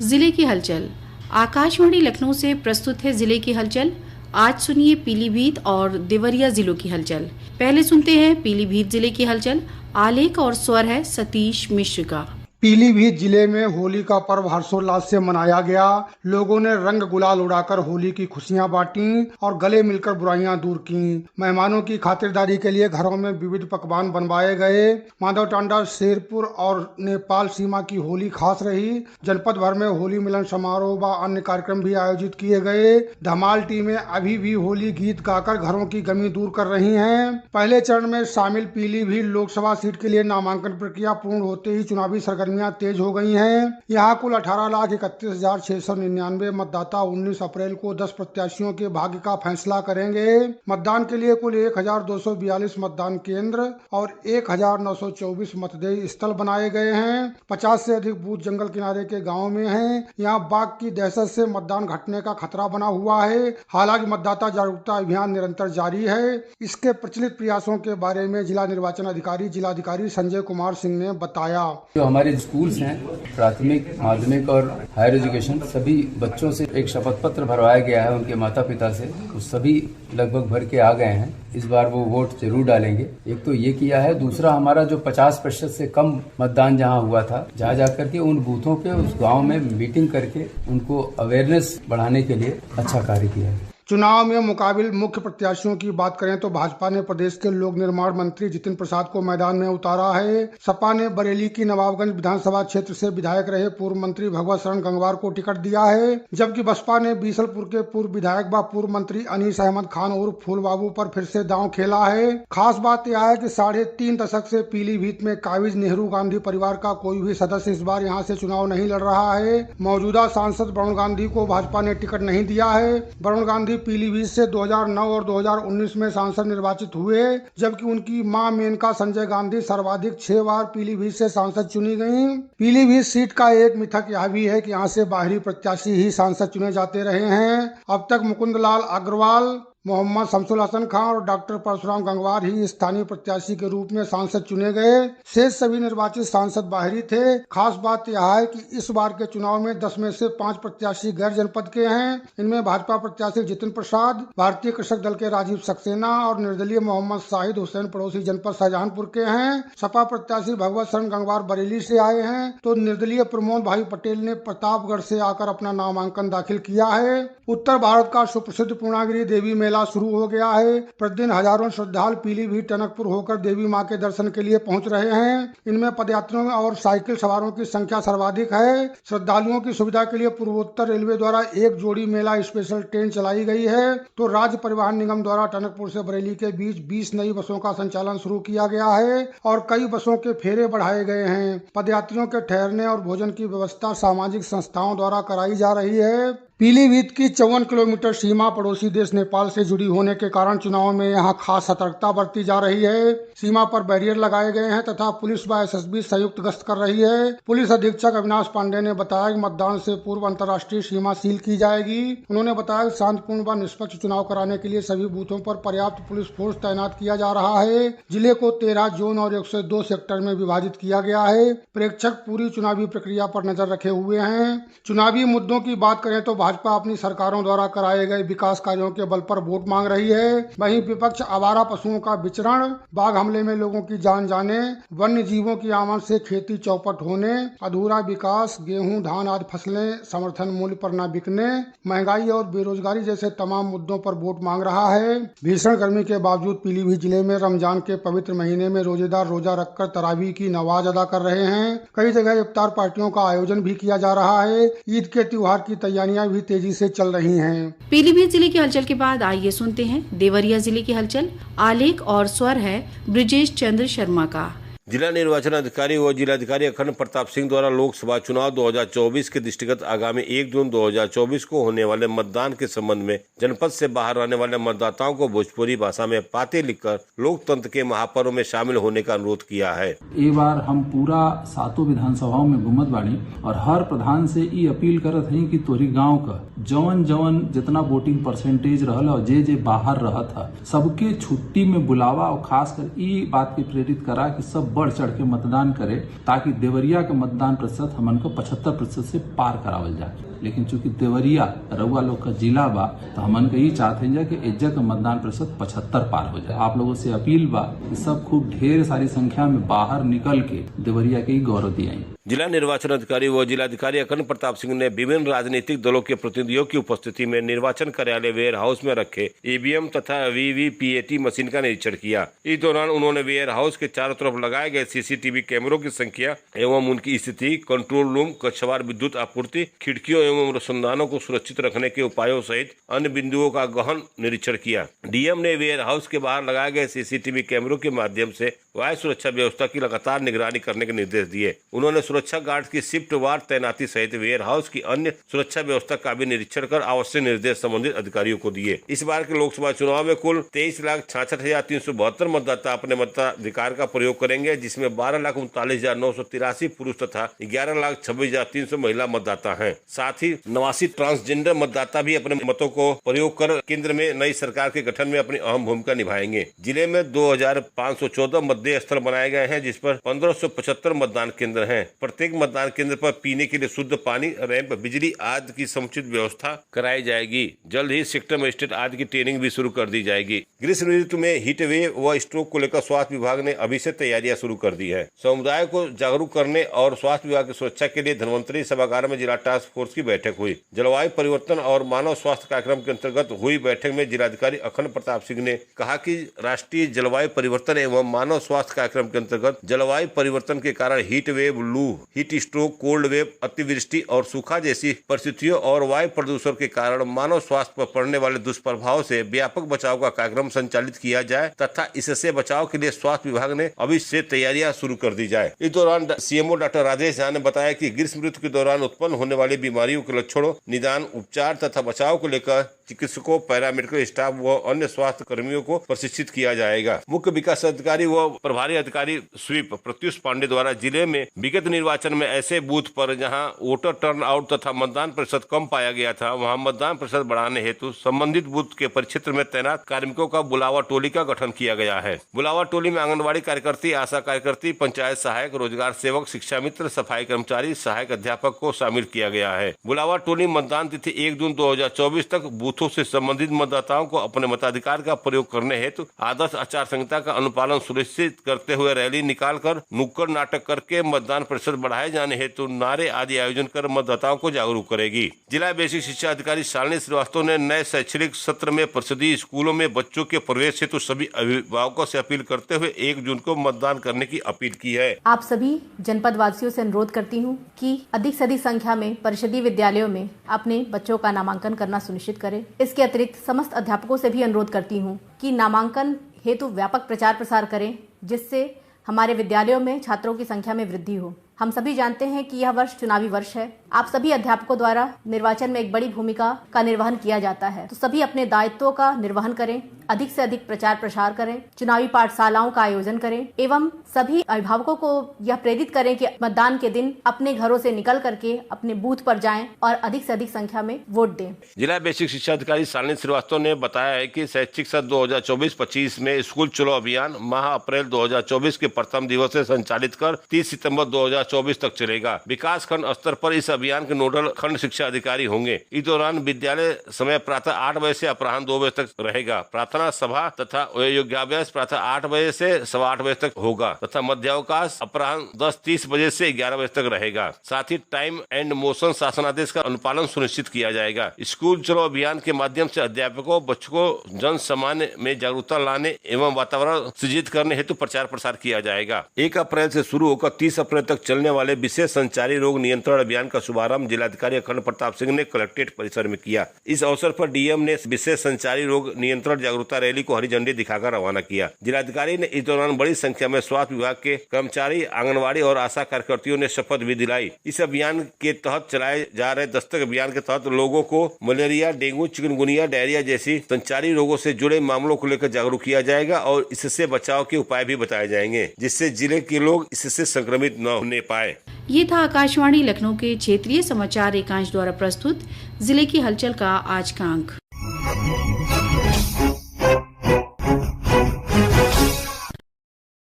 जिले की हलचल। आकाशवाणी लखनऊ से प्रस्तुत है जिले की हलचल। आज सुनिए पीलीभीत और देवरिया जिलों की हलचल। पहले सुनते हैं पीलीभीत जिले की हलचल। आलेख और स्वर है सतीश मिश्र का। पीलीभीत जिले में होली का पर्व हर्षोल्लास से मनाया गया। लोगों ने रंग गुलाल उड़ाकर होली की खुशियां बांटी और गले मिलकर बुराइयां दूर की। मेहमानों की खातिरदारी के लिए घरों में विविध पकवान बनवाए गए। माधवटांडा, शेरपुर और नेपाल सीमा की होली खास रही। जनपद भर में होली मिलन समारोह व अन्य कार्यक्रम भी आयोजित किए गए। धमाल टीमें अभी भी होली गीत गाकर घरों की गमी दूर कर रही है। पहले चरण में शामिल पीलीभीत लोकसभा सीट के लिए नामांकन प्रक्रिया पूर्ण होते ही चुनावी सरगर्मियां तेज हो गई हैं। यहाँ कुल 18,31,699 मतदाता 19 अप्रैल को 10 प्रत्याशियों के भाग्य का फैसला करेंगे। मतदान के लिए कुल 1,242 मतदान केंद्र और 1,924 मतदेय स्थल बनाए गए हैं। 50 से अधिक बूथ जंगल किनारे के गाँव में हैं। यहाँ बाघ की दहशत से मतदान घटने का खतरा बना हुआ है। हालांकि मतदाता जागरूकता अभियान निरंतर जारी है। इसके प्रचलित प्रयासों के बारे में जिला निर्वाचन अधिकारी जिलाधिकारी संजय कुमार सिंह ने बताया। जो हमारे स्कूल्स हैं, प्राथमिक, माध्यमिक और हायर एजुकेशन, सभी बच्चों से एक शपथ पत्र भरवाया गया है उनके माता पिता से। तो सभी लगभग भर के आ गए हैं। इस बार वो वोट जरूर डालेंगे। एक तो ये किया है। दूसरा, हमारा जो 50% से कम मतदान जहाँ हुआ था, जहाँ जाकर के उन बूथों पे उस गाँव में मीटिंग करके उनको अवेयरनेस बढ़ाने के लिए अच्छा कार्य किया है। चुनाव में मुकाबिल मुख्य प्रत्याशियों की बात करें तो भाजपा ने प्रदेश के लोक निर्माण मंत्री जितिन प्रसाद को मैदान में उतारा है। सपा ने बरेली की नवाबगंज विधानसभा क्षेत्र से विधायक रहे पूर्व मंत्री भगवत शरण गंगवार को टिकट दिया है। जबकि बसपा ने बीसलपुर के पूर्व विधायक व पूर्व मंत्री अनीस अहमद खान उर्फ फूल बाबू पर फिर से दांव खेला है। खास बात यह है कि 3.5 दशक से पीलीभीत में काबिज नेहरू गांधी परिवार का कोई भी सदस्य इस बार यहाँ से चुनाव नहीं लड़ रहा है। मौजूदा सांसद वरुण गांधी को भाजपा ने टिकट नहीं दिया है। वरुण गांधी पीलीभीत से 2009 और 2019 में सांसद निर्वाचित हुए, जबकि उनकी मां मेनका संजय गांधी सर्वाधिक 6 बार पीलीभीत से सांसद चुनी गयी। पीलीभीत सीट का एक मिथक यह भी है कि यहाँ से बाहरी प्रत्याशी ही सांसद चुने जाते रहे हैं। अब तक मुकुंद लाल अग्रवाल, मोहम्मद शमसुल हसन खान और डॉक्टर परशुराम गंगवार ही स्थानीय प्रत्याशी के रूप में सांसद चुने गए। शेष सभी निर्वाचित सांसद बाहरी थे। खास बात यह है कि इस बार के चुनाव में 10 में से 5 प्रत्याशी गैर जनपद के हैं। इनमें भाजपा प्रत्याशी जितिन प्रसाद, भारतीय कृषक दल के राजीव सक्सेना और निर्दलीय मोहम्मद शाहिद हुसैन पड़ोसी जनपद शाहजहांपुर के हैं। सपा प्रत्याशी भगवत शरण गंगवार बरेली से आए हैं तो निर्दलीय प्रमोद भाई पटेल ने प्रतापगढ़ से आकर अपना नामांकन दाखिल किया है। उत्तर भारत का सुप्रसिद्ध पूर्णागिरी देवी मेला शुरू हो गया है। प्रतिदिन हजारों श्रद्धालु पीलीभीत टनकपुर होकर देवी मां के दर्शन के लिए पहुंच रहे हैं। इनमें पदयात्रियों और साइकिल सवारों की संख्या सर्वाधिक है। श्रद्धालुओं की सुविधा के लिए पूर्वोत्तर रेलवे द्वारा एक जोड़ी मेला स्पेशल ट्रेन चलाई गई है तो राज्य परिवहन निगम द्वारा टनकपुर से बरेली के बीच 20 नई बसों का संचालन शुरू किया गया है और कई बसों के फेरे बढ़ाए गए हैं। पदयात्रियों के ठहरने और भोजन की व्यवस्था सामाजिक संस्थाओं द्वारा कराई जा रही है। पीलीभीत की 54 किलोमीटर सीमा पड़ोसी देश नेपाल से जुड़ी होने के कारण चुनाव में यहां खास सतर्कता बरती जा रही है। सीमा पर बैरियर लगाए गए हैं तथा पुलिस व एसएसबी संयुक्त गश्त कर रही है। पुलिस अधीक्षक अविनाश पांडे ने बताया कि मतदान से पूर्व अंतर्राष्ट्रीय सीमा सील की जाएगी। उन्होंने बताया कि शांतिपूर्ण व निष्पक्ष चुनाव कराने के लिए सभी बूथों पर पर्याप्त पुलिस फोर्स तैनात किया जा रहा है। जिले को 13 जोन और 102 सेक्टर में विभाजित किया गया है। प्रेक्षक पूरी चुनावी प्रक्रिया पर नजर रखे हुए हैं। चुनावी मुद्दों की बात करें तो भाजपा अपनी सरकारों द्वारा कराए गए विकास कार्यों के बल पर वोट मांग रही है। वहीं विपक्ष आवारा पशुओं का विचरण, बाघ हमले में लोगों की जान जाने, वन्य जीवों की आमद से खेती चौपट होने, अधूरा विकास, गेहूं धान आदि फसलें समर्थन मूल्य पर न बिकने, महंगाई और बेरोजगारी जैसे तमाम मुद्दों पर वोट मांग रहा है। भीषण गर्मी के बावजूद पीलीभीत जिले में रमजान के पवित्र महीने में रोजेदार रोजा रखकर तरावी की नमाज अदा कर रहे हैं। कई जगह इफ्तार पार्टियों का आयोजन भी किया जा रहा है। ईद के त्योहार की तैयारियां भी तेजी से चल रही हैं। पीलीभीत जिले की हलचल के बाद आइए सुनते हैं देवरिया जिले की हलचल। आलेख और स्वर है ब्रिजेश चंद्र शर्मा का। जिला निर्वाचन अधिकारी व जिलाधिकारी अखंड प्रताप सिंह द्वारा लोकसभा चुनाव 2024 के दृष्टिगत आगामी 1 जून 2024 को होने वाले मतदान के संबंध में जनपद से बाहर रहने वाले मतदाताओं को भोजपुरी भाषा में पाते लिखकर लोकतंत्र के महापर्व में शामिल होने का अनुरोध किया है। ये बार हम पूरा 7 विधानसभाओं में घूमत बाड़ी और हर प्रधान से ये अपील करत है कि तोरी गाँव का जवन जवन जितना वोटिंग परसेंटेज रहल और जे बाहर रहत है सबके छुट्टी में बुलावा और खास कर ये बात के प्रेरित करा कि सब बढ़ चढ़ के मतदान करे, ताकि देवरिया के मतदान प्रतिशत हमन को 75% से पार करावल जाए। लेकिन चूंकि देवरिया रउआ लोग का जिला बा, तो हमन के ये चाहते हैं कि एज्जा का मतदान प्रतिशत 75 पार हो जाए। आप लोगों से अपील बा कि सब खूब ढेर सारी संख्या में बाहर निकल के देवरिया के गौरव दियाई। जिला निर्वाचन अधिकारी व जिलाधिकारी अखंड प्रताप सिंह ने विभिन्न राजनीतिक दलों के प्रतिनिधियों की उपस्थिति में निर्वाचन कार्यालय वेयर हाउस में रखे ईवीएम तथा वीवीपीएटी मशीन का निरीक्षण किया। इस दौरान उन्होंने वेयर हाउस के चारों तरफ लगाए गए सीसीटीवी कैमरों की संख्या एवं उनकी स्थिति, कंट्रोल रूम, कक्षवार विद्युत आपूर्ति, खिड़कियों एवं रोशनदानों को सुरक्षित रखने के उपायों सहित अन्य बिंदुओं का गहन निरीक्षण किया। डीएम ने वेयर हाउस के बाहर लगाए गए सीसीटीवी कैमरों के माध्यम से वायु सुरक्षा व्यवस्था की लगातार निगरानी करने के निर्देश दिए। उन्होंने सुरक्षा गार्ड की शिफ्ट वार तैनाती सहित वेयर हाउस की अन्य सुरक्षा व्यवस्था का भी निरीक्षण कर आवश्यक निर्देश संबंधित अधिकारियों को दिए। इस बार के लोकसभा चुनाव में कुल 23,66,372 मतदाता अपने मताधिकार का प्रयोग करेंगे, जिसमें 12,39,983 पुरुष तथा 11,26,300 महिला मतदाता हैं। साथ ही 89 ट्रांसजेंडर मतदाता भी अपने मतों को प्रयोग कर केंद्र में नई सरकार के गठन में अपनी अहम भूमिका निभाएंगे। जिले में 2,514 मतदेय स्थल बनाए गए हैं, जिस पर 1575 मतदान केंद्र हैं। प्रत्येक मतदान केंद्र पर पीने के लिए शुद्ध पानी, रैंप, बिजली आदि की समुचित व्यवस्था कराई जाएगी। जल्द ही सेक्टर मजिस्ट्रेट आदि की ट्रेनिंग भी शुरू कर दी जाएगी। ग्रीष्म ऋतु में हीट वेव व स्ट्रोक को लेकर स्वास्थ्य विभाग ने अभी से तैयारियां शुरू कर दी है। समुदाय को जागरूक करने और स्वास्थ्य विभाग की सुरक्षा के लिए धन्वंतरी सभागार में जिला टास्क फोर्स की बैठक हुई। जलवायु परिवर्तन और मानव स्वास्थ्य कार्यक्रम के अंतर्गत हुई बैठक में जिलाधिकारी अखंड प्रताप सिंह ने कहा कि राष्ट्रीय जलवायु परिवर्तन एवं मानव स्वास्थ्य कार्यक्रम के अंतर्गत जलवायु परिवर्तन के कारण हीट वेव, लू, हीट स्ट्रोक, कोल्ड वेव, अतिवृष्टि और सूखा जैसी परिस्थितियों और वायु प्रदूषण के कारण मानव स्वास्थ्य पर पड़ने वाले दुष्प्रभाव से व्यापक बचाव का कार्यक्रम संचालित किया जाए तथा इससे बचाव के लिए स्वास्थ्य विभाग ने अभी से तैयारियां शुरू कर दी जाए। इस दौरान सीएमओ डॉक्टर राजेश झा ने बताया कि ग्रीष्म ऋतु के दौरान उत्पन्न होने वाली बीमारियों के लक्षणों, निदान, उपचार तथा बचाव को लेकर चिकित्सकों, पैरामेडिकल स्टाफ व अन्य स्वास्थ्य कर्मियों को प्रशिक्षित किया जाएगा। मुख्य विकास अधिकारी व प्रभारी अधिकारी स्वीप प्रत्युष पांडे द्वारा जिले में विगत निर्वाचन में ऐसे बूथ पर जहां वोटर टर्न आउट तथा मतदान प्रतिशत कम पाया गया था, वहां मतदान प्रतिशत बढ़ाने हेतु संबंधित बूथ के परिक्षेत्र में तैनात कार्मिकों का बुलावा टोली का गठन किया गया है। बुलावा टोली में आंगनबाड़ी कार्यकर्ती, आशा कार्यकर्ती, पंचायत सहायक, रोजगार सेवक, शिक्षा मित्र, सफाई कर्मचारी, सहायक अध्यापक को शामिल किया गया है। बुलावा टोली मतदान तिथि 1 जून 2024 तक बूथों से संबंधित मतदाताओं को अपने मताधिकार का प्रयोग करने हेतु आदर्श आचार संहिता का अनुपालन सुनिश्चित करते हुए रैली निकालकर, नुक्कड़ नाटक करके मतदान प्रतिशत बढ़ाए जाने हेतु नारे आदि आयोजन कर मतदाताओं को जागरूक करेगी। जिला बेसिक शिक्षा अधिकारी शालिनी श्रीवास्तव ने नए शैक्षणिक सत्र में परिषदीय स्कूलों में बच्चों के प्रवेश हेतु सभी अभिभावकों से अपील करते हुए 1 जून को मतदान करने की अपील की है। आप सभी जनपद वासियों से अनुरोध करती हूँ कि अधिक से अधिक संख्या में परिषदीय विद्यालयों में अपने बच्चों का नामांकन करना सुनिश्चित करें। इसके अतिरिक्त समस्त अध्यापकों से भी अनुरोध करती हूँ कि नामांकन हेतु व्यापक प्रचार प्रसार करें, जिससे हमारे विद्यालयों में छात्रों की संख्या में वृद्धि हो। हम सभी जानते हैं कि यह वर्ष चुनावी वर्ष है। आप सभी अध्यापकों द्वारा निर्वाचन में एक बड़ी भूमिका का निर्वहन किया जाता है, तो सभी अपने दायित्वों का निर्वहन करें, अधिक से अधिक प्रचार प्रसार करें, चुनावी पाठशालाओं का आयोजन करें एवं सभी अभिभावकों को यह प्रेरित करें कि मतदान के दिन अपने घरों से निकल करके अपने बूथ पर जाएं और अधिक से अधिक संख्या में वोट दें। जिला बेसिक शिक्षा अधिकारी शालिनी श्रीवास्तव ने बताया है कि शैक्षिक सत्र 2024-25 में स्कूल चलो अभियान माह अप्रैल 2024 के प्रथम दिवस से संचालित कर 30 सितंबर 2024 तक चलेगा। विकास खंड स्तर पर इस अभियान के नोडल खंड शिक्षा अधिकारी होंगे। इस दौरान विद्यालय समय प्रातः 8 बजे से अपराह्न 2 बजे तक रहेगा। प्रार्थना सभा तथा योगाभ्यास प्रातः 8 बजे से 8:15 बजे तक होगा तथा मध्यावकाश अपराह्न 10:30 बजे से 11 बजे तक रहेगा। साथ ही टाइम एंड मोशन शासनादेश का अनुपालन सुनिश्चित किया जाएगा। स्कूल चलो अभियान के माध्यम से अध्यापकों, बच्चों को जन सामान्य में जागरूकता लाने एवं वातावरण सृजित करने हेतु प्रचार प्रसार किया जाएगा। 1 अप्रैल से शुरू होकर 30 अप्रैल तक चलने वाले विशेष संचारी रोग नियंत्रण अभियान का शुभारंभ जिलाधिकारी अखंड प्रताप सिंह ने कलेक्ट्रेट परिसर में किया। इस अवसर पर डीएम ने विशेष संचारी रोग नियंत्रण जागरूकता रैली को हरी झंडी दिखाकर रवाना किया। जिलाधिकारी ने इस दौरान बड़ी संख्या में स्वास्थ्य विभाग के कर्मचारी, आंगनबाड़ी और आशा कार्यकर्तियों ने शपथ भी दिलाई। इस अभियान के तहत चलाए जा रहे दस्तक अभियान के तहत लोगों को मलेरिया, डेंगू, चिकनगुनिया, डायरिया जैसी संचारी रोगों से जुड़े मामलों को लेकर जागरूक किया जाएगा और इससे बचाव के उपाय भी बताए जाएंगे, जिससे जिले के लोग इससे संक्रमित न होने पाए। ये था आकाशवाणी लखनऊ के क्षेत्रीय समाचार एकांश द्वारा प्रस्तुत जिले की हलचल का आज का अंक।